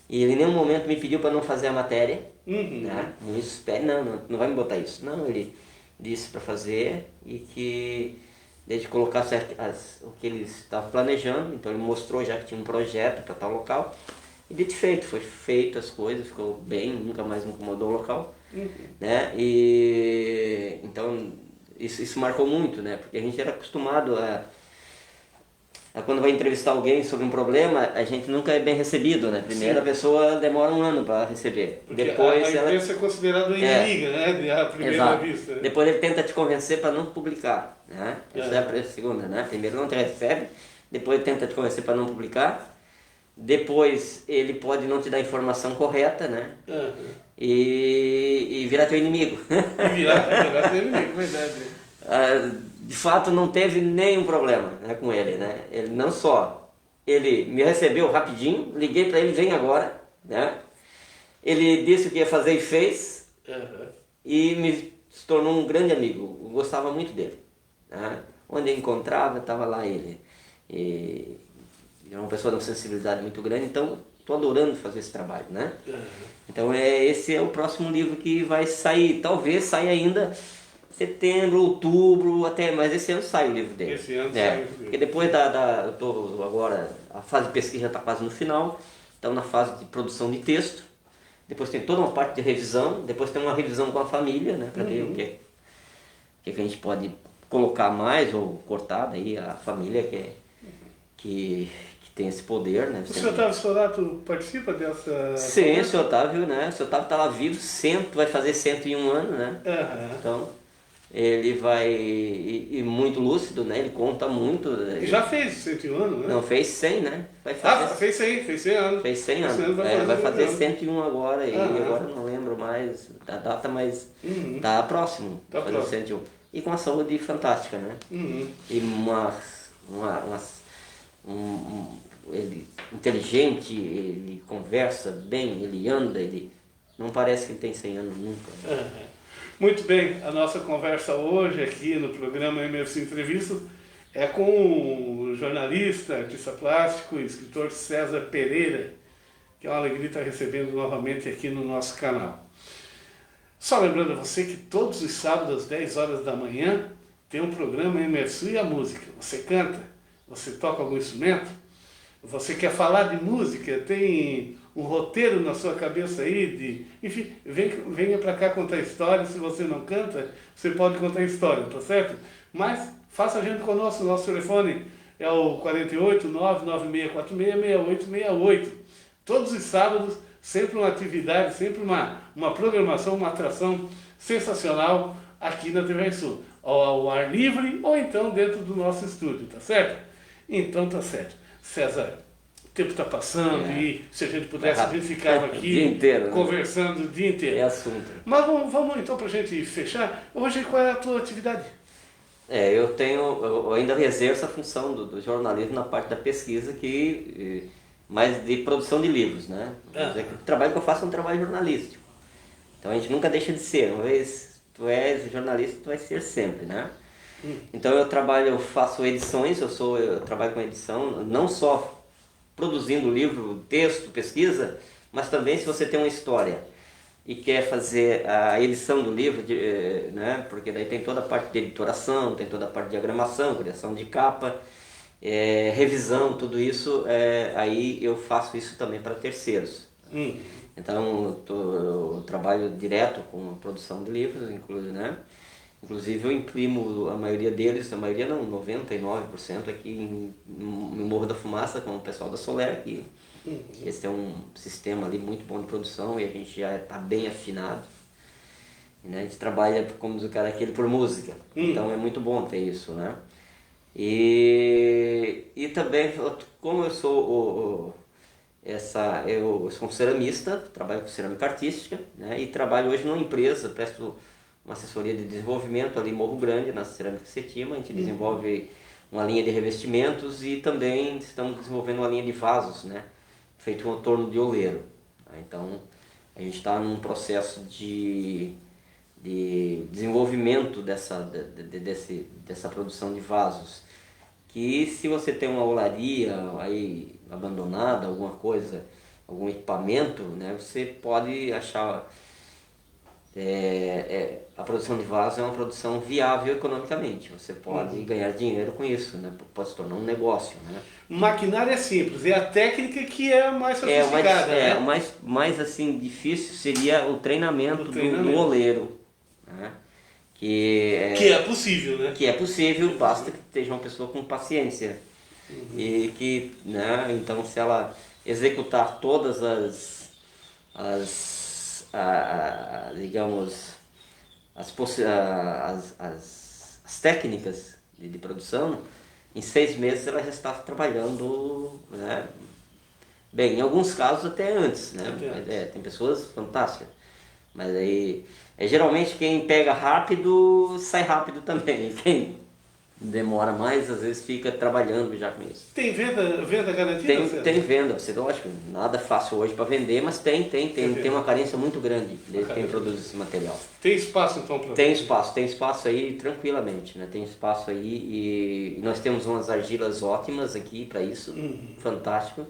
E ele em nenhum momento me pediu para não fazer a matéria, né? Não espere, não vai me botar isso. Não, ele disse para fazer e que desde que colocasse o que ele estava planejando, então ele mostrou já que tinha um projeto para tal local. E dito feito, foi feito as coisas, ficou bem, nunca mais me incomodou o local, né? E então isso marcou muito, né? Porque a gente era acostumado a quando vai entrevistar alguém sobre um problema, a gente nunca é bem recebido, né? Primeiro a pessoa demora 1 ano para receber. Porque depois a imprensa é considerada inimiga, né? À primeira vista. Depois ele tenta te convencer para não publicar, né? Essa é a segunda, né? Primeiro não te recebe, depois ele tenta te convencer para não publicar. Depois ele pode não te dar a informação correta, né? E virar teu inimigo. E virar teu inimigo, verdade. De fato não teve nenhum problema, né, com ele, né? Ele não só, ele me recebeu rapidinho, liguei para ele, vem agora, né? Ele disse o que ia fazer e fez, e se tornou um grande amigo, eu gostava muito dele, né? onde eu encontrava, estava lá ele. E é uma pessoa de uma sensibilidade muito grande, então estou adorando fazer esse trabalho, né? Então esse é o próximo livro que vai sair, talvez saia ainda setembro, outubro, até, mas esse ano sai o livro dele. Esse ano sai o livro. Porque depois eu tô agora, a fase de pesquisa já está quase no final, então na fase de produção de texto, depois tem toda uma parte de revisão, depois tem uma revisão com a família, né, para ver o que a gente pode colocar mais ou cortar daí a família que tem esse poder, né? O senhor Otávio Solato participa dessa... Sim, o senhor Otávio, né? O senhor Otávio está lá vivo, vai fazer 101 anos, né? Então, ele vai... E muito lúcido, né? Ele conta muito. E já fez 101 anos, né? Não, fez 100, né? Vai fazer... fez 100 anos. Fez 100 anos. Vai fazer 101 agora, e agora não lembro mais da data, mas tá próximo. Tá próximo. 101. E com a saúde fantástica, né? E ele inteligente, ele conversa bem, ele anda, ele não parece que ele tem 100 anos nunca. Muito bem, a nossa conversa hoje aqui no programa MFC Entrevista é com o jornalista, artista plástico e escritor César Pereira, que é uma alegria estar recebendo novamente aqui no nosso canal. Só lembrando a você que todos os sábados às 10 horas da manhã tem um programa MFC e a música. Você canta, você toca algum instrumento, você quer falar de música, tem um roteiro na sua cabeça aí, enfim, venha para cá contar história. Se você não canta, você pode contar história, tá certo? Mas faça a gente conosco, nosso telefone é o 48996466868. Todos os sábados, sempre uma atividade, sempre uma programação, uma atração sensacional aqui na TV Sul, ao ar livre ou então dentro do nosso estúdio, tá certo? Então tá certo. César, o tempo está passando e se a gente pudesse, a gente ficava aqui dia inteiro, conversando o dia inteiro. É assunto. Mas vamos então para a gente fechar. Hoje qual é a tua atividade? Eu ainda exerço a função do jornalismo na parte da pesquisa, mais de produção de livros, né? O trabalho que eu faço é um trabalho jornalístico. Então a gente nunca deixa de ser. Uma vez tu és jornalista, tu vai ser sempre, né? Então eu faço edições, eu trabalho com edição, não só produzindo livro, texto, pesquisa, mas também se você tem uma história e quer fazer a edição do livro, né? Porque daí tem toda a parte de editoração, tem toda a parte de diagramação, criação de capa, revisão, tudo isso, aí eu faço isso também para terceiros. Então eu trabalho direto com a produção de livros, Inclusive eu imprimo a maioria deles, a maioria não, 99% aqui no Morro da Fumaça, com o pessoal da Soler, que esse é um sistema ali muito bom de produção e a gente já está bem afinado. Né? A gente trabalha, como diz o cara, aquele por música, então é muito bom ter isso, né? E também, como eu sou eu sou um ceramista, trabalho com cerâmica artística, né? E trabalho hoje numa empresa, presto uma assessoria de desenvolvimento ali em Morro Grande, na Cerâmica Setima. A gente desenvolve uma linha de revestimentos e também estamos desenvolvendo uma linha de vasos, né? Feito um torno de oleiro. Então a gente está num processo de desenvolvimento dessa produção de vasos, que se você tem uma olaria aí abandonada, alguma coisa, algum equipamento, né? Você pode achar... a produção de vasos é uma produção viável economicamente. Você pode ganhar dinheiro com isso, né? Pode se tornar um negócio, né? Maquinário é simples, é a técnica que é mais sofisticada, né? O mais assim, difícil seria o treinamento do oleiro, né? Que é possível, né? Que é possível, basta que esteja uma pessoa com paciência. E que, né? Então, se ela executar todas digamos, as técnicas de produção, em 6 meses ela já está trabalhando, né? Bem, em alguns casos até antes, né? Mas, tem pessoas fantásticas, mas aí geralmente quem pega rápido sai rápido também. demora mais, às vezes fica trabalhando já com isso. Tem venda garantida, César? Tem venda, você lógico, nada fácil hoje para vender, mas tem uma carência muito grande de quem produz esse material. Tem espaço então para Tem espaço aí tranquilamente, né? Tem espaço aí e nós temos umas argilas ótimas aqui para isso, fantástico.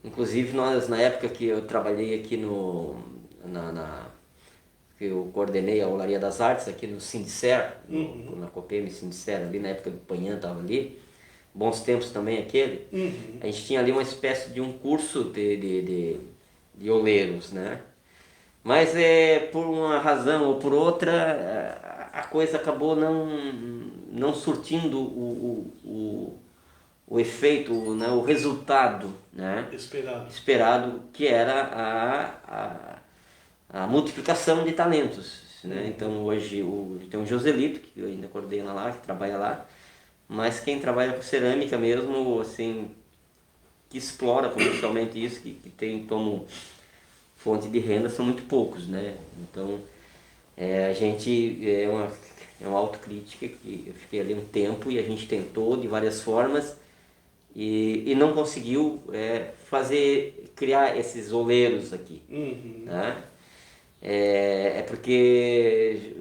Inclusive nós, na época que eu trabalhei aqui que eu coordenei a Olaria das Artes aqui no Sindicer, na Copem Sindicer, ali na época do Panhan estava ali, bons tempos também aquele, a gente tinha ali uma espécie de um curso de oleiros, né? Mas por uma razão ou por outra, a coisa acabou não surtindo o efeito, né? O resultado, né? Esperado, que era a multiplicação de talentos, né? Então hoje tem o Joselito, que eu ainda coordeno lá, que trabalha lá, mas quem trabalha com cerâmica mesmo, assim, que explora comercialmente isso, que tem como fonte de renda, são muito poucos, né? Então a gente é uma autocrítica, que eu fiquei ali um tempo e a gente tentou de várias formas e não conseguiu criar esses oleiros aqui, né? Porque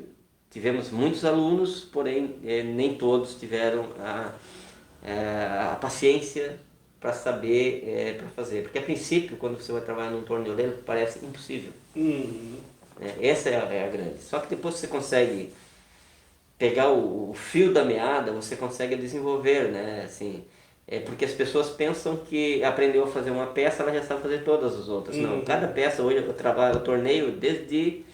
tivemos muitos alunos, porém nem todos tiveram a paciência para saber, para fazer. Porque a princípio, quando você vai trabalhar num torno de oleiro, parece impossível. Essa é a grande. Só que depois você consegue pegar o fio da meada, você consegue desenvolver, né? Assim, porque as pessoas pensam que aprendeu a fazer uma peça, ela já sabe fazer todas as outras. Não, cada peça hoje eu torneio desde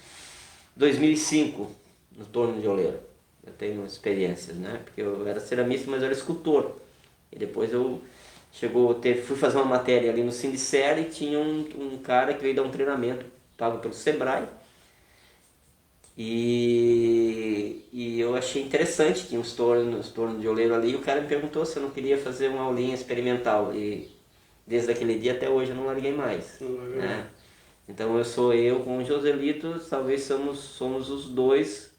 2005 no torno de oleiro. Eu tenho experiências, né? Porque eu era ceramista, mas eu era escultor. E depois fui fazer uma matéria ali no Sindicer e tinha um cara que veio dar um treinamento pago pelo Sebrae. E eu achei interessante, tinha uns tornos de oleiro ali, e o cara me perguntou se eu não queria fazer uma aulinha experimental. E desde aquele dia até hoje eu não larguei mais. Né? Então eu com o Joselito, talvez somos os dois,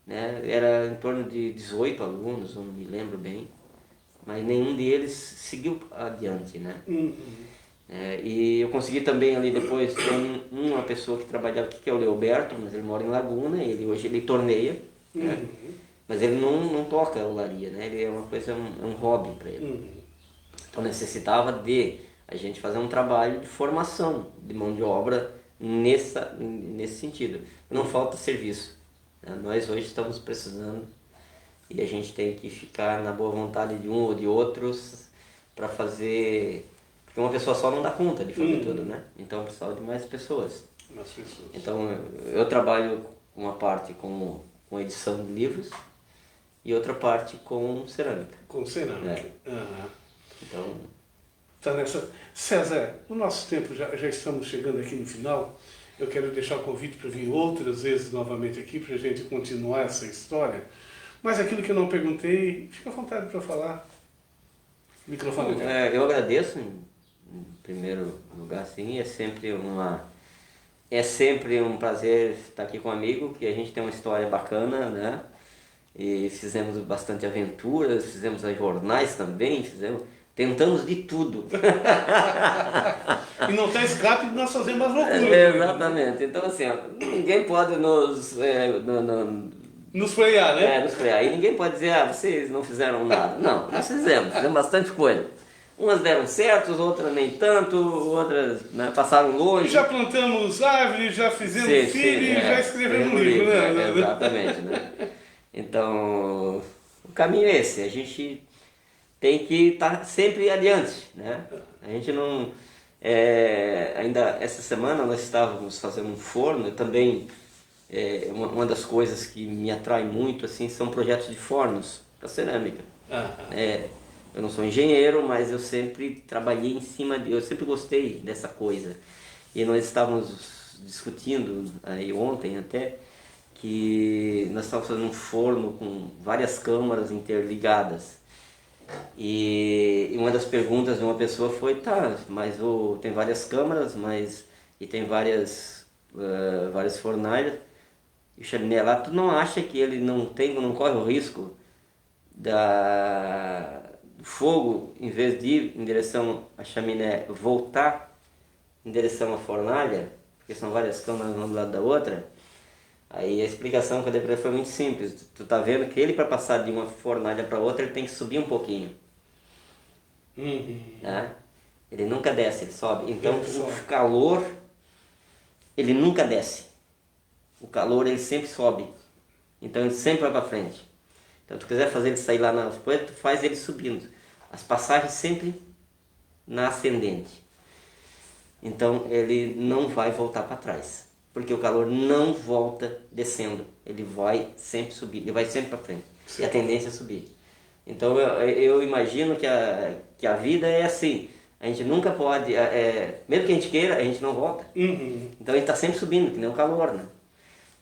né? Era em torno de 18 alunos, eu não me lembro bem, mas nenhum deles seguiu adiante, né? E eu consegui também ali depois, tem uma pessoa que trabalhava aqui, que é o Leoberto, mas ele mora em Laguna, hoje ele torneia, né? Mas ele não toca olaria, né? Ele é uma coisa, um hobby para ele. Então necessitava de a gente fazer um trabalho de formação de mão de obra nesse sentido. Não falta serviço, né? Nós hoje estamos precisando e a gente tem que ficar na boa vontade de um ou de outros para fazer... Porque uma pessoa só não dá conta de fazer tudo, né? Então precisava de mais pessoas. Então eu trabalho uma parte com edição de livros e outra parte com cerâmica. Com cerâmica. Então... Tá nessa... César, o nosso tempo já estamos chegando aqui no final. Eu quero deixar o convite para vir outras vezes novamente aqui para a gente continuar essa história. Mas aquilo que eu não perguntei, fica à vontade para falar. O microfone. Eu agradeço, em primeiro lugar, sim, é sempre um prazer estar aqui com um amigo, que a gente tem uma história bacana, né? E fizemos bastante aventuras, fizemos jornais também, tentamos de tudo. E não tem escape de nós fazermos mais loucura. Exatamente. Então, assim, ninguém pode nos frear, né? Nos frear. E ninguém pode dizer, vocês não fizeram nada. Não, nós fizemos bastante coisa. Umas deram certos, outras nem tanto, outras, né, passaram longe. Já plantamos árvores, já fizemos filho e já escrevemos livro, né? Exatamente, né? Então, o caminho é esse, a gente tem que estar sempre adiante, né? A gente não... ainda essa semana nós estávamos fazendo um forno, eu também... uma das coisas que me atrai muito assim, são projetos de fornos para cerâmica. Eu não sou engenheiro, mas eu sempre trabalhei em cima eu sempre gostei dessa coisa. E nós estávamos discutindo aí ontem até que nós estávamos fazendo um forno com várias câmaras interligadas. E uma das perguntas de uma pessoa foi, mas tem várias câmaras, e tem várias fornalhas. E o chaminé lá, tu não acha que ele não corre o risco do fogo, em vez de ir em direção à chaminé, voltar em direção à fornalha, porque são várias câmaras uma do lado da outra, aí a explicação que eu dei para ele foi muito simples. Tu tá vendo que ele, para passar de uma fornalha para outra, ele tem que subir um pouquinho. Né? Ele nunca desce, ele sobe. Então o calor, ele nunca desce. O calor, ele sempre sobe. Então ele sempre vai para frente. Então se tu quiser fazer ele sair lá nas poeiras, tu faz ele subindo. As passagens sempre na ascendente. Então ele não vai voltar para trás. Porque o calor não volta descendo. Ele vai sempre subir, ele vai sempre para frente. Sim. E a tendência é subir. Então eu imagino que a vida é assim. A gente nunca pode, mesmo que a gente queira, a gente não volta. Então a gente está sempre subindo, que nem o calor, né?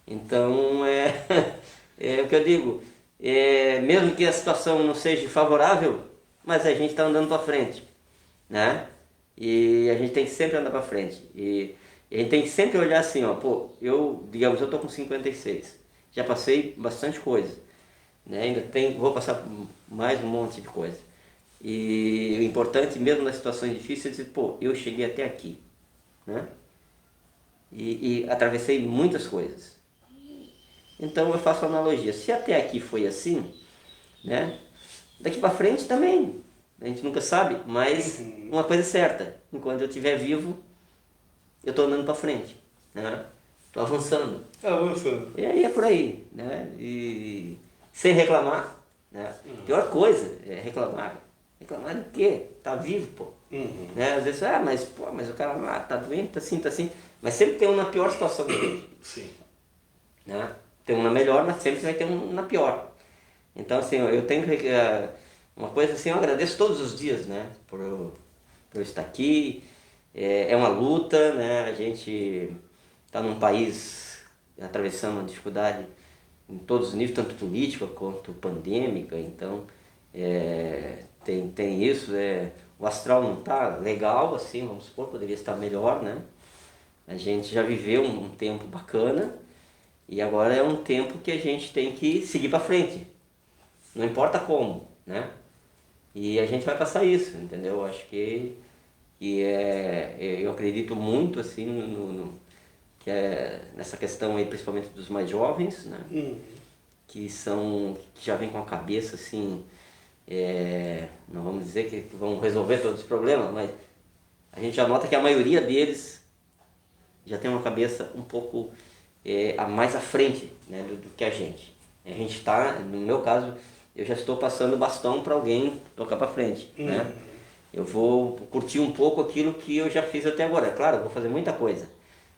Então é o que eu digo, mesmo que a situação não seja favorável, mas a gente está andando para frente, né? E a gente tem que sempre andar para frente. E a gente tem que sempre olhar assim, ó, pô, digamos, eu estou com 56, já passei bastante coisa, né? Ainda vou passar por mais um monte de coisa. E o importante, mesmo nas situações difíceis, é dizer, pô, eu cheguei até aqui, né? E atravessei muitas coisas. Então eu faço analogia, se até aqui foi assim, né? Daqui para frente também, a gente nunca sabe, mas uma coisa é certa, enquanto eu estiver vivo, eu estou andando para frente, né? Estou avançando. Avançando. E aí é por aí, né? E sem reclamar, né? A pior coisa é reclamar. Reclamar de quê? Tá vivo, pô. Né? Às vezes, mas o cara lá tá doente, tá assim. Mas sempre tem um na pior situação que ele. Sim. Né? Tem um na melhor, mas sempre vai ter um na pior. Então, assim, eu tenho uma coisa assim, eu agradeço todos os dias, né? Por eu estar aqui. É uma luta, né? A gente tá num país atravessando uma dificuldade em todos os níveis, tanto política quanto pandêmica, então tem isso, o astral não está legal, assim, vamos supor, poderia estar melhor, né? A gente já viveu um tempo bacana e agora é um tempo que a gente tem que seguir para frente, não importa como, né? E a gente vai passar isso, entendeu? Acho que eu acredito muito, assim, que nessa questão aí, principalmente dos mais jovens, né? Que já vem com a cabeça assim, não vamos dizer que vão resolver todos os problemas, mas a gente já nota que a maioria deles já tem uma cabeça um pouco mais à frente, né, do que a gente. A gente está, no meu caso, eu já estou passando o bastão para alguém tocar para frente, né? Eu vou curtir um pouco aquilo que eu já fiz até agora. Claro, eu vou fazer muita coisa,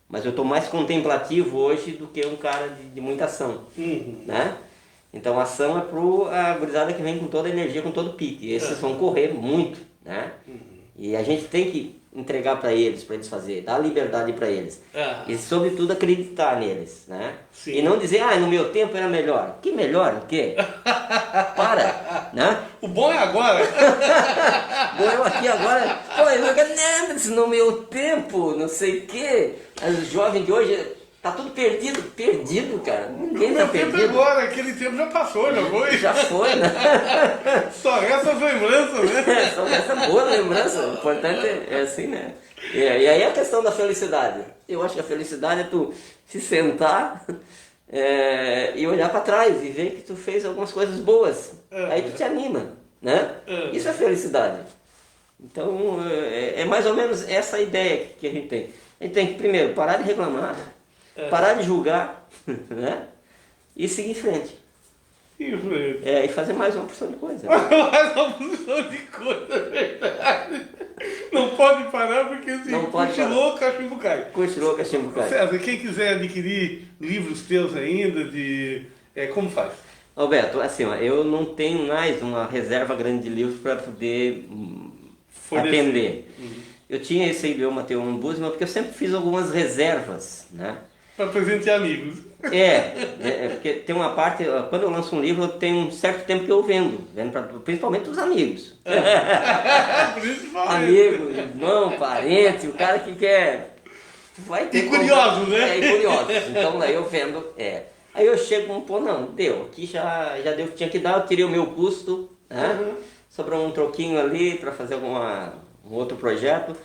mas eu estou mais contemplativo hoje do que um cara de muita ação, né? Então a ação é para a gurizada que vem com toda a energia, com todo o pique. Esses vão correr muito, né? E a gente tem que entregar para eles fazer, dar liberdade para eles. E sobretudo acreditar neles, né? Sim. E não dizer, no meu tempo era melhor. Que melhor o quê? Para, né? O bom é agora. Bom, eu aqui agora, pô, no meu tempo, não sei o quê. Os jovens de hoje, tá tudo perdido, cara. Ninguém tá perdido. Tempo agora, aquele tempo já passou, já foi. Já foi, né? Só resta as lembranças, né? Só resta boa lembrança. O importante é assim, né? E aí a questão da felicidade. Eu acho que a felicidade é tu se sentar e olhar para trás e ver que tu fez algumas coisas boas. Aí tu te anima, né? Isso é felicidade. Então é mais ou menos essa a ideia que a gente tem. A gente tem que primeiro parar de reclamar, parar de julgar, né? E seguir em frente. E fazer mais uma porção de coisa. Mais uma porção de coisa, é verdade. Não pode parar porque se cochilou, cachimbo cai. Cochilou, cachimbo cai. César, quem quiser adquirir livros teus ainda, como faz? Alberto, assim, eu não tenho mais uma reserva grande de livros para poder atender. Eu tinha esse idioma teu Ombudsman porque eu sempre fiz algumas reservas, né? Para presentear amigos. Porque tem uma parte, quando eu lanço um livro, eu tenho um certo tempo que eu vendo principalmente os amigos. Principalmente. Amigo, irmão, parente, o cara que quer... Vai ter curiosos, né? E curiosos. Então daí eu vendo, Aí eu chego, pô, não, deu, aqui já deu o que tinha que dar, eu tirei o meu custo, né? Uhum. Sobrou um troquinho ali para fazer um outro projeto,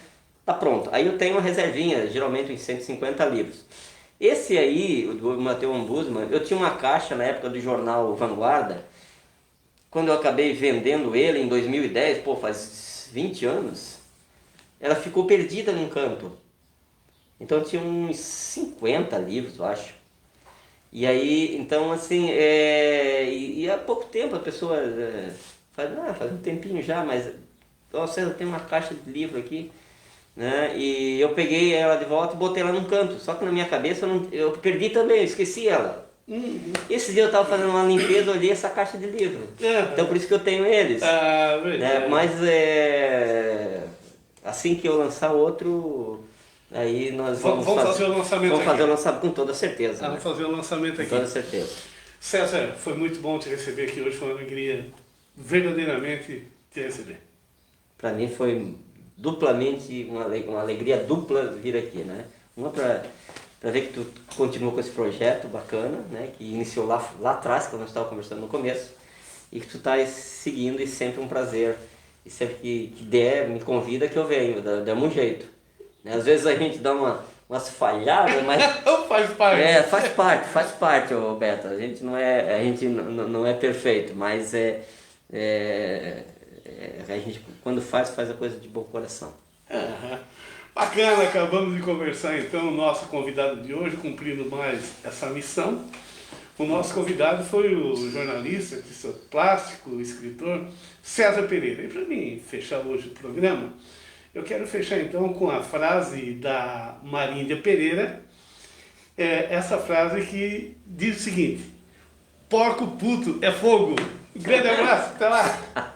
tá pronto. Aí eu tenho uma reservinha, geralmente uns 150 livros. Esse aí, o do Matheus Ombudsman, eu tinha uma caixa na época do jornal Vanguarda, quando eu acabei vendendo ele em 2010, pô, faz 20 anos, ela ficou perdida num canto. Então tinha uns 50 livros, eu acho. E aí, então assim, e há pouco tempo a pessoa faz um tempinho já, mas ó, César, tem uma caixa de livro aqui, né? E eu peguei ela de volta e botei ela num canto. Só que na minha cabeça eu perdi também, eu esqueci ela. Esse dia eu estava fazendo uma limpeza, eu olhei essa caixa de livro. Então por isso que eu tenho eles. Ah, Né? verdade. Mas assim que eu lançar outro, aí nós Vamos fazer o lançamento vamos fazer aqui. o lançamento com toda certeza. Né? Vamos fazer o lançamento Com aqui. toda certeza. César, foi muito bom te receber aqui hoje, foi uma alegria verdadeiramente te receber. Para mim foi duplamente uma alegria dupla vir aqui, né? Uma para ver que tu continua com esse projeto bacana, né? Que iniciou lá atrás, quando nós estávamos conversando no começo, e que tu estás seguindo e sempre um prazer. E sempre que der, me convida que eu venho, dá um jeito. Né? Às vezes a gente dá umas falhadas, mas Faz parte. faz parte, ô Beto. A gente não é perfeito, mas a gente quando faz a coisa de bom coração. Aham. Bacana, acabamos de conversar então, o nosso convidado de hoje, cumprindo mais essa missão. O nosso convidado foi o jornalista, artista plástico, escritor César Pereira. E para mim fechar hoje o programa, eu quero fechar então com a frase da Marília Pereira, essa frase que diz o seguinte: porco puto é fogo. Grande abraço, até lá!